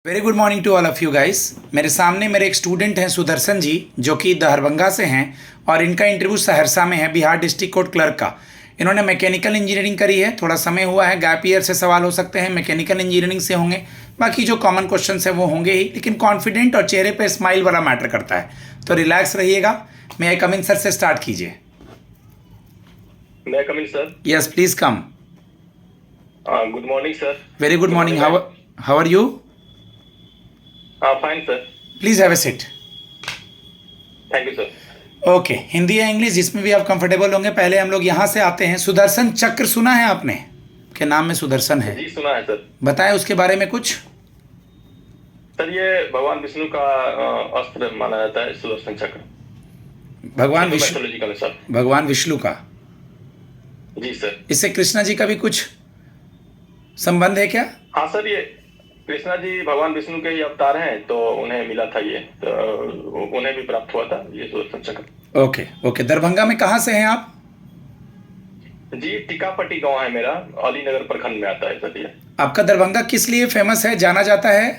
Very good morning to all of you guys. मेरे सामने मेरे एक स्टूडेंट हैं सुदर्शन जी, जो कि दरभंगा से हैं और इनका इंटरव्यू सहरसा में है, बिहार डिस्ट्रिक्ट कोर्ट क्लर्क का। इन्होंने मैकेनिकल इंजीनियरिंग करी है, थोड़ा समय हुआ है, गैप ईयर से सवाल हो सकते हैं, मैकेनिकल इंजीनियरिंग से होंगे, बाकी जो कॉमन क्वेश्चन है वो होंगे ही, लेकिन कॉन्फिडेंट और चेहरे पर स्माइल वाला मैटर करता है, तो रिलैक्स रहिएगा। मैं आई कम इन सर से स्टार्ट कीजिए। मैं come in sir. Yes please come. Good morning sir. Very good morning. How are you? Fine sir. Please have a seat. Thank you sir. Okay, Hindi या इंग्लिश जिसमें भी आप कंफर्टेबल होंगे। पहले हम लोग यहाँ से आते हैं। सुदर्शन चक्र सुना है आपने? के नाम में सुदर्शन है। जी सुना है सर। बताएं उसके बारे में कुछ। सर ये भगवान विष्णु का अस्त्र माना जाता है सुदर्शन चक्र। भगवान विष्णु, मैथोलॉजी के अनुसार भगवान विष्णु का। जी सर। इससे कृष्णा जी का भी कुछ संबंध है क्या? हाँ सर, ये कृष्णा जी भगवान विष्णु के ही अवतार हैं, तो उन्हें मिला था ये, तो उन्हें भी प्राप्त हुआ था ये सुदर्शन चक्र। Okay okay. दरभंगा में कहाँ से हैं आप? जी टीकापट्टी गांव है मेरा, अलीनगर प्रखंड में आता है सर ये। आपका दरभंगा किस लिए फेमस है, जाना जाता है?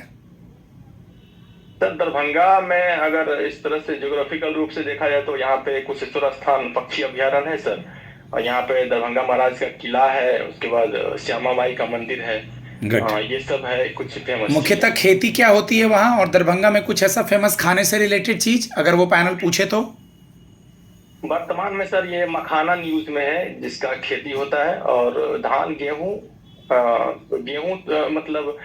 सर दरभंगा में अगर इस तरह से ज्योग्राफिकल रूप से देखा जाए तो यहाँ पे कुशेश्वर स्थान पक्षी अभ्यारण्य है सर, और यहाँ पे दरभंगा महाराज का किला है, उसके बाद श्यामा माई का मंदिर है। ये सब है कुछ फेमस। मुख्यतः खेती क्या होती है वहाँ, और दरभंगा में कुछ ऐसा फेमस खाने से रिलेटेड चीज अगर वो पैनल पूछे तो? वर्तमान में सर ये मखाना न्यूज में है, जिसका खेती होता है, और धान गेहूं मतलब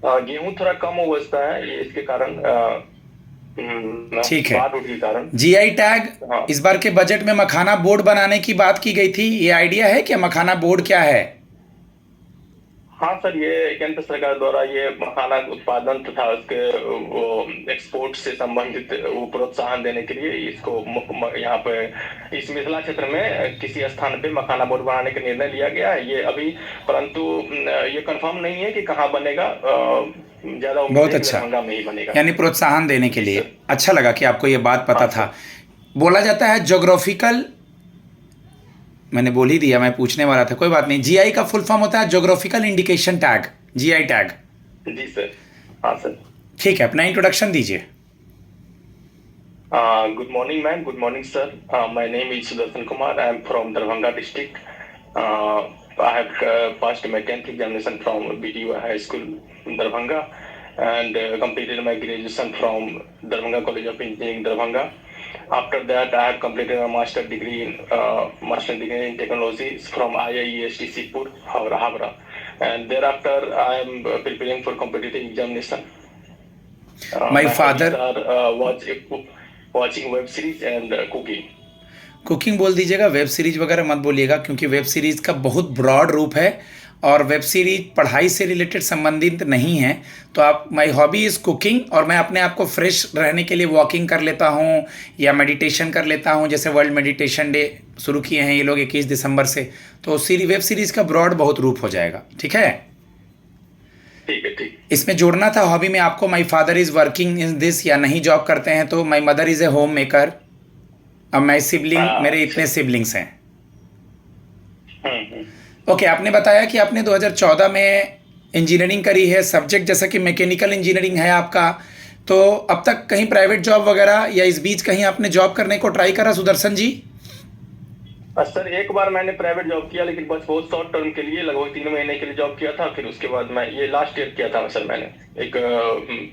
गेहूं थोड़ा कम उपजता है, ये इसके कारण ठीक है। बाढ़ के कारण। जीआई टैग इस बार के बजट में मखाना बोर्ड बनाने की बात की गई थी, ये आइडिया है क्या मखाना बोर्ड क्या है? हाँ सर, ये केंद्र सरकार द्वारा ये मखाना उत्पादन तथा उसके वो एक्सपोर्ट से संबंधित वो प्रोत्साहन देने के लिए इसको यहाँ पे इस मिथिला क्षेत्र में किसी स्थान पे मखाना बोर्ड बनाने का निर्णय लिया गया है ये अभी, परंतु ये कंफर्म नहीं है कि कहाँ बनेगा। ज्यादा बहुत अच्छा, दरभंगा में ही बनेगा, यानी प्रोत्साहन देने के लिए। अच्छा लगा कि आपको ये बात पता था। बोला जाता है ज्योग्राफिकल, मैंने बोल ही दिया, मैं पूछने वाला था, कोई बात नहीं। जीआई का फुल फॉर्म होता है geographical indication tag, GI tag. जी सर। हाँ सर। ठीक है, अपना इंट्रोडक्शन दीजिए। Good morning ma'am, good morning sir. My name is Sudarshan Kumar, I am from Darbhanga district. I have passed my 10th examination from BDU High School in Darbhanga and completed my graduation from Darbhanga College of Engineering, Darbhanga. After that, I have completed a master degree in technology from IIEST Sipur, Havra. And thereafter, I am preparing for competitive examination. My father watching web series and cooking. Cooking बोल दीजिएगा, web series वगैरह मत बोलिएगा, क्योंकि web series का बहुत broad रूप है और वेब सीरीज पढ़ाई से रिलेटेड संबंधित नहीं है। तो आप, माय हॉबी इज़ कुकिंग, और मैं अपने आप को फ्रेश रहने के लिए वॉकिंग कर लेता हूँ या मेडिटेशन कर लेता हूँ। जैसे वर्ल्ड मेडिटेशन डे शुरू किए हैं ये लोग 21 दिसंबर से, तो वेब सीरीज का ब्रॉड बहुत रूप हो जाएगा। ठीक है, ठीक है, ठीक। इसमें जोड़ना था हॉबी में आपको। My father is working in this, या नहीं जॉब करते हैं तो my mother is a home maker. अब मैं सिबलिंग, मेरे इतने सिबलिंग्स हैं। ओके, आपने बताया कि आपने 2014 में इंजीनियरिंग करी है, सब्जेक्ट जैसा कि मैकेनिकल इंजीनियरिंग है आपका, तो अब तक कहीं प्राइवेट जॉब वगैरह या इस बीच कहीं आपने जॉब करने को ट्राई करा सुदर्शन जी? सर एक बार मैंने प्राइवेट जॉब किया, लेकिन बस बहुत शॉर्ट टर्म के लिए, लगभग 3 महीने के लिए जॉब किया था। फिर उसके बाद मैं ये लास्ट ईयर किया था सर, मैंने एक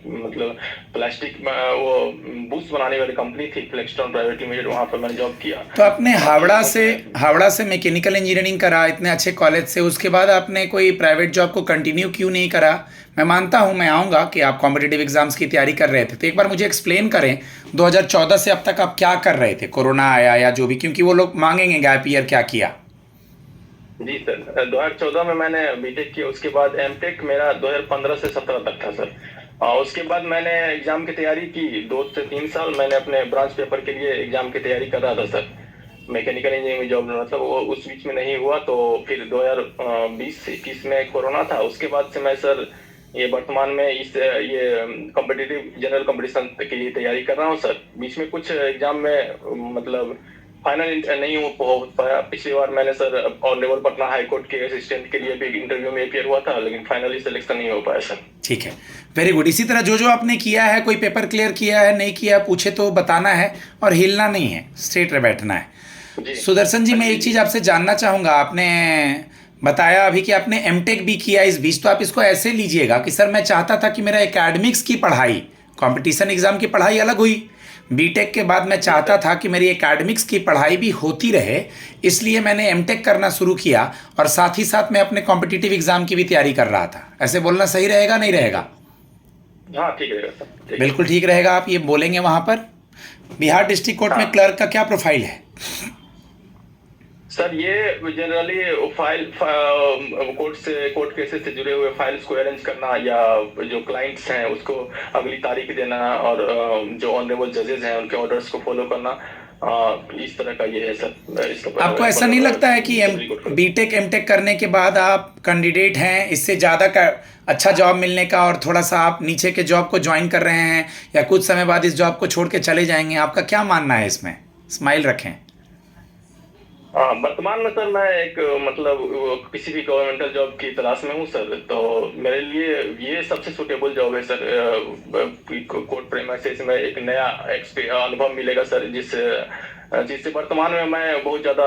मतलब प्लास्टिक वो बूस्ट बनाने वाली कंपनी थी फ्लेक्सटॉन प्राइवेट लिमिटेड, वहाँ पर मैंने जॉब किया। तो आपने हावड़ा से मैकेनिकल इंजीनियरिंग करा इतने अच्छे कॉलेज से, उसके बाद आपने कोई प्राइवेट जॉब को कंटिन्यू क्यों नहीं करा? मैं मानता हूं, मैं आऊँगा कि आप कॉम्पिटिटिव एग्जाम्स की तैयारी कर रहे थे, तो एक बार मुझे एक्सप्लेन करें 2014 से अब तक आप क्या कर रहे थे, कोरोना आया या जो भी, क्योंकि वो लोग मांगेंगे गैप ईयर क्या किया। जी सर, 2014 में मैंने बीटेक किया, उसके बाद एमटेक मेरा 2015 से 17 तक था सर। और उसके बाद मैंने एग्जाम की तैयारी की, 2 से 3 साल मैंने अपने ब्रांच पेपर के लिए एग्जाम की तैयारी कर रहा था सर, मैकेनिकल इंजीनियरिंग में जॉब, मतलब वो उस बीच में नहीं हुआ। तो फिर 2020-21 में कोरोना था, उसके बाद से मैं सर ये वर्तमान में ये कॉम्पिटिटिव जनरल कंपटीशन की तैयारी कर रहा हूँ सर। बीच में कुछ एग्जाम में मतलब फाइनल नहीं हो पाया। पिछली बार मैंने sir honourable Patna high court के असिस्टेंट के लिए भी इंटरव्यू में अपियर हुआ था, लेकिन फाइनली सिलेक्शन नहीं हो पाया सर। ठीक है, वेरी गुड। इसी तरह जो जो आपने किया है, कोई पेपर क्लियर किया है, नहीं किया, पूछे तो बताना है और हिलना नहीं है, स्ट्रेट बैठना है। जी सुदर्शन जी, मैं एक चीज़ आपसे जानना चाहूँगा। आपने बताया अभी कि आपने एमटेक भी किया इस बीच, तो आप इसको ऐसे लीजिएगा कि सर मैं चाहता था कि मेरा एकेडमिक्स की पढ़ाई, कंपटीशन एग्ज़ाम की पढ़ाई अलग हुई, बीटेक के बाद मैं चाहता था कि मेरी एकेडमिक्स की पढ़ाई भी होती रहे, इसलिए मैंने एमटेक करना शुरू किया और साथ ही साथ मैं अपने कॉम्पिटिटिव एग्ज़ाम की भी तैयारी कर रहा था। ऐसे बोलना सही रहेगा, नहीं रहेगा? हाँ ठीक रहेगा सर, ठीक। बिल्कुल ठीक रहेगा। आप ये बोलेंगे वहाँ पर। बिहार डिस्ट्रिक्ट कोर्ट में हाँ। क्लर्क का क्या प्रोफाइल है? सर ये जनरली कोर्ट केसेस से जुड़े हुए फाइल्स को अरेंज करना, या जो क्लाइंट्स हैं उसको अगली तारीख देना, और जो ऑनरेबल जजेस हैं उनके ऑर्डर्स को फॉलो करना, इस तरह का ये है सर। आपको ऐसा नहीं लगता है कि बीटेक एमटेक करने के बाद आप कैंडिडेट हैं, इससे ज़्यादा का अच्छा जॉब मिलने का, और थोड़ा सा आप नीचे के जॉब को ज्वाइन कर रहे हैं या कुछ समय बाद इस जॉब को छोड़ के चले जाएंगे? आपका क्या मानना है इसमें? स्माइल रखें। वर्तमान में सर मैं एक किसी भी गवर्नमेंटल जॉब की तलाश में हूँ सर, तो मेरे लिए ये सबसे सुटेबल जॉब है सर। कोर्ट प्रेमाइसेस में एक नया अनुभव मिलेगा सर, जिससे वर्तमान में मैं बहुत ज़्यादा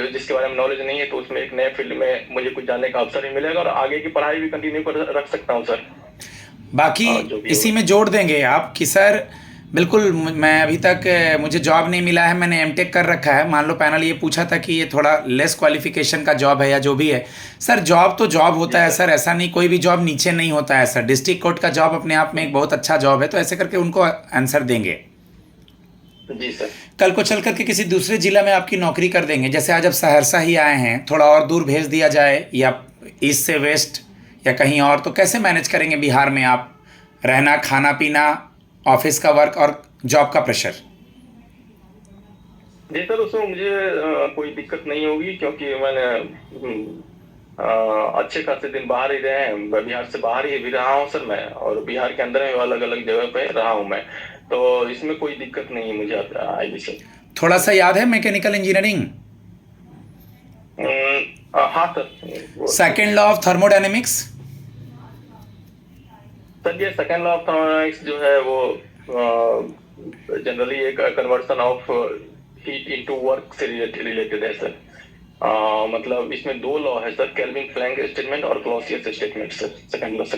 जिसके बारे में नॉलेज नहीं है, तो उसमें एक नए फील्ड में मुझे कुछ जानने का अवसर भी मिलेगा और आगे की पढ़ाई भी कंटिन्यू कर रख सकता हूँ सर। बाकी इसी में जोड़ देंगे आप कि सर बिल्कुल, मैं अभी तक मुझे जॉब नहीं मिला है, मैंने एमटेक कर रखा है। मान लो पैनल ये पूछा था कि ये थोड़ा लेस क्वालिफिकेशन का जॉब है या जो भी है, सर जॉब तो जॉब होता है सर, ऐसा नहीं कोई भी जॉब नीचे नहीं होता है सर। डिस्ट्रिक्ट कोर्ट का जॉब अपने आप में एक बहुत अच्छा जॉब है, तो ऐसे करके उनको आंसर देंगे। जी सर। कल को चल करके किसी दूसरे जिला में आपकी नौकरी कर देंगे, जैसे आज अब सहरसा ही आए हैं, थोड़ा और दूर भेज दिया जाए या ईस्ट से वेस्ट या कहीं और, तो कैसे मैनेज करेंगे बिहार में आप? रहना, खाना पीना, ऑफिस का वर्क और जॉब का प्रेशर। जी सर, उसमें मुझे कोई दिक्कत नहीं होगी, क्योंकि मैंने अच्छे खासे दिन बाहर ही रहे हैं, बिहार से बाहर ही भी रहा हूँ सर मैं, और बिहार के अंदर में अलग अलग जगह पे रहा हूँ मैं, तो इसमें कोई दिक्कत नहीं मुझे आएगी सर। थोड़ा सा याद है मैकेनिकल इंजीनियरिंग? हाँ sir. Second law of thermodynamics. Sir ये सेकेंड लॉ ऑफ थर्मोडायनेमिक्स जो है वो जनरली एक conversion of heat into work से रिलेटेड है सर। मतलब इसमें दो लॉ है सर, केल्विन प्लैंक स्टेटमेंट और Clausius statement sir. Second law sir,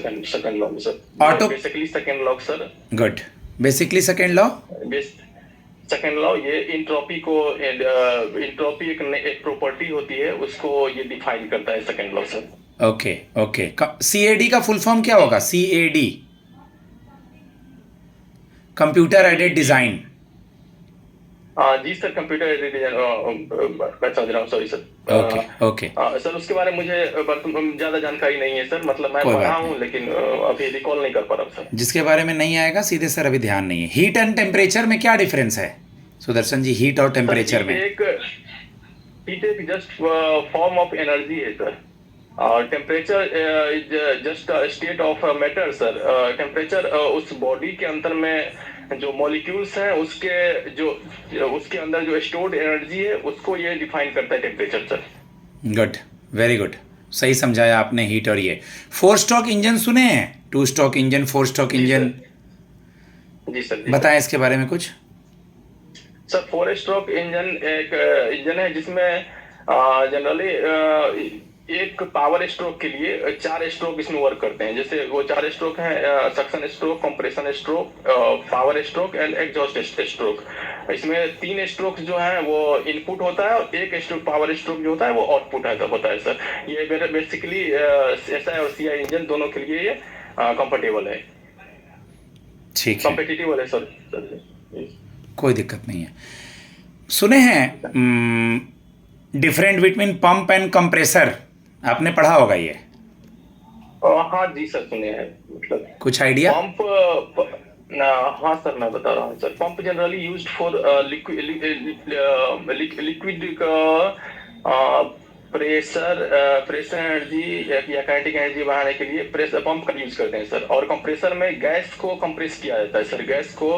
auto basically second law sir. Good, basically second law. Second law ये इंट्रोपी एक प्रॉपर्टी होती है, उसको ये डिफाइन करता है second law sir. Okay okay. CAD का फुल फॉर्म क्या होगा? CAD, computer aided design. जी सर, कंप्यूटर एडेड डिजाइन, मैं समझ रहा हूँ, sorry sir. Okay okay sir उसके बारे में मुझे ज्यादा जानकारी नहीं है सर, मतलब मैं पढ़ा हूँ लेकिन अभी रिकॉल नहीं कर पा रहा हूँ सर। जिसके बारे में नहीं आएगा सीधे सर अभी ध्यान नहीं है। हीट एंड टेम्परेचर में क्या डिफरेंस है सुदर्शन जी? हीट और टेम्परेचर में हीट एक जस्ट फॉर्म ऑफ एनर्जी है सर, और temperature is just state of matter sir. Temperature उस बॉडी के अंदर में जो मॉलिक्यूल्स हैं उसके अंदर जो स्टोर्ड एनर्जी है, उसको ये डिफाइन करता है temperature sir. Good, very good, सही समझाया आपने। हीट और ये 4 स्ट्रोक इंजन सुने हैं? 2 स्ट्रोक इंजन, 4 स्ट्रोक इंजन। जी सर। बताएं इसके बारे में कुछ। सर 4 स्ट्रोक इंजन एक इंजन है जिसमें जनरली एक पावर स्ट्रोक के लिए 4 स्ट्रोक इसमें वर्क करते हैं। जैसे वो 4 स्ट्रोक हैं, suction stroke, compression stroke, power stroke and exhaust stroke. इसमें 3 स्ट्रोक जो हैं वो इनपुट होता है और एक स्ट्रोक पावर स्ट्रोक जो होता है वो आउटपुट होता है सर। ये बेसिकली एसआई और सीआई इंजन दोनों के लिए ये कंफर्टेबल है, ठीक है, कॉम्पिटिटिव है सर। कोई दिक्कत नहीं है। सुने हैं different between pump and compressor, आपने पढ़ा होगा ये? हाँ जी सर, सुने हैं। मतलब कुछ आइडिया? पंप हाँ सर, मैं बता रहा हूँ sir. Pump generally used for liquid pressure energy या काइनेटिक एनर्जी बढ़ाने के लिए प्रेशर पंप का यूज करते हैं सर। और कंप्रेसर में गैस को कंप्रेस किया जाता है सर। गैस को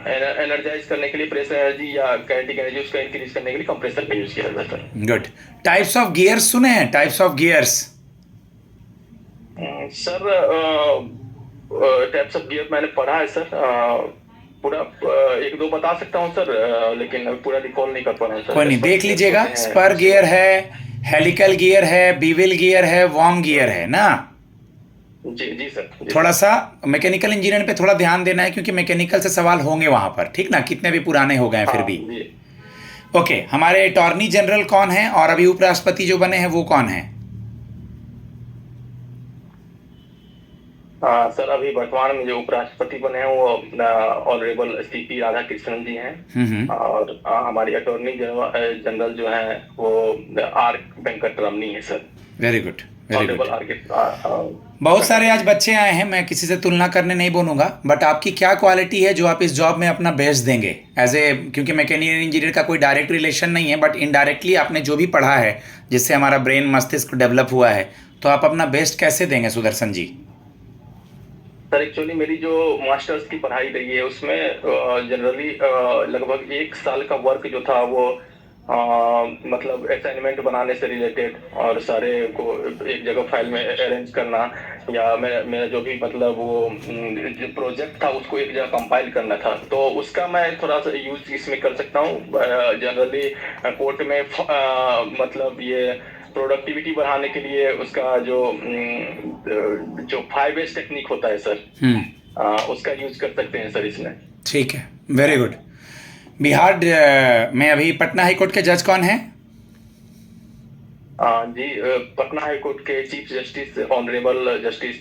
एनर्जाइज करने के लिए प्रेशर एनर्जी या काइनेटिक एनर्जी उसका इंक्रीज करने के लिए कंप्रेसर का यूज किया जाता है sir. Good. Types of gears सुने हैं? Types of gears sir types of gear मैंने पढ़ा है सर। पूरा एक दो बता सकता हूँ सर, लेकिन पूरा रिकॉल नहीं कर पा रहा हूँ सर। कोई नहीं, देख लीजिएगा। स्पर गियर है, हेलिकल गियर है, बीविल गियर है, वॉर्म गियर है ना। जी जी सर जी। थोड़ा सा मैकेनिकल इंजीनियरिंग पे थोड़ा ध्यान देना है, क्योंकि मैकेनिकल से सवाल होंगे वहां पर, ठीक ना, कितने भी पुराने हो गए फिर भी। जी। ओके, हमारे अटॉर्नी जनरल कौन है और अभी उपराष्ट्रपति जो बने हैं वो कौन है? सर अभी वर्तमान में जो उपराष्ट्रपति बने हैं वो ऑनरेबल सीपी राधाकृष्णन जी हैं। और हमारी अटॉर्नी जनरल जो है वो आर वेंकटरमनी है sir. Very good, very good. Honourable बहुत सारे आज बच्चे आए हैं, मैं किसी से तुलना करने नहीं बोलूँगा, बट आपकी क्या क्वालिटी है जो आप इस जॉब में अपना बेस्ट देंगे एज ए, क्योंकि मैकेनिकल इंजीनियर का कोई डायरेक्ट रिलेशन नहीं है, बट इनडायरेक्टली आपने जो भी पढ़ा है जिससे हमारा ब्रेन मस्तिष्क डेवलप हुआ है, तो आप अपना बेस्ट कैसे देंगे सुदर्शन जी? सर एक्चुअली मेरी जो मास्टर्स की पढ़ाई रही है उसमें जनरली लगभग 1 साल का वर्क जो था वो मतलब असाइनमेंट बनाने से रिलेटेड और सारे को एक जगह फाइल में अरेंज करना, या मेरा जो भी मतलब वो जो प्रोजेक्ट था उसको एक जगह कंपाइल करना था, तो उसका मैं थोड़ा सा यूज इसमें कर सकता हूँ। जनरली कोर्ट में मतलब ये प्रोडक्टिविटी बढ़ाने के लिए उसका जो 5S टेक्निक होता है सर, उसका यूज कर सकते हैं सर इसमें। ठीक है, वेरी गुड। बिहार में अभी पटना हाई कोर्ट के जज कौन है? जी, पटना हाई कोर्ट के chief justice honourable justice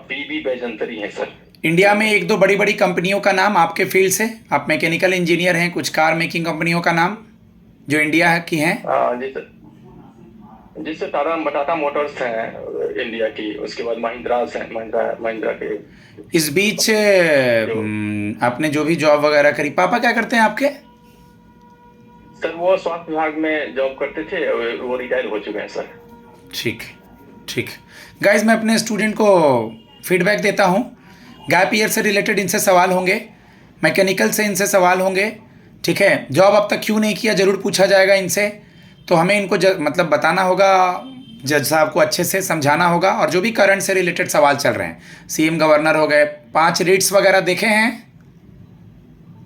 PB बैजंतरी हैं सर। इंडिया में एक दो बड़ी बड़ी कंपनियों का नाम आपके फील्ड से, आप मैकेनिकल इंजीनियर हैं, कुछ कार मेकिंग कंपनियों का नाम जो इंडिया की हैं? जी सर, जिससे टाटा मोटर्स हैं इंडिया की, उसके बाद महिंद्रा के। इस बीच आपने जो भी जॉब वगैरह करी, पापा क्या करते हैं आपके? सर वो स्वास्थ्य विभाग में जॉब करते थे, वो रिटायर हो चुके हैं सर। ठीक ठीक। गाइस, मैं अपने स्टूडेंट को फीडबैक देता हूँ। गैप ईयर से रिलेटेड इनसे सवाल होंगे, मैकेनिकल से इनसे सवाल होंगे, ठीक है। जॉब अब तक क्यों नहीं किया ज़रूर पूछा जाएगा इनसे, तो हमें इनको मतलब बताना होगा, जज साहब को अच्छे से समझाना होगा। और जो भी करंट से रिलेटेड सवाल चल रहे हैं, CM गवर्नर हो गए, 5 रीट्स वगैरह देखे हैं?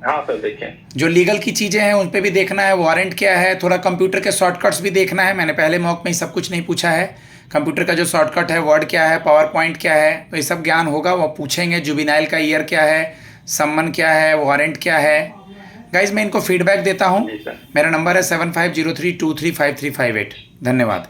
हाँ सर देखें। जो लीगल की चीज़ें हैं उन पे भी देखना है, वारंट क्या है, थोड़ा कंप्यूटर के शॉर्टकट्स भी देखना है। मैंने पहले मॉक में ही सब कुछ नहीं पूछा है, कंप्यूटर का जो शॉर्टकट है, वर्ड क्या है, पावर पॉइंट क्या है, तो ये सब ज्ञान होगा, वो पूछेंगे। जुबिनाइल का ईयर क्या है, सम्मन क्या है, वारंट क्या है। गाइज, मैं इनको फीडबैक देता हूँ। मेरा नंबर है 7503235358। धन्यवाद।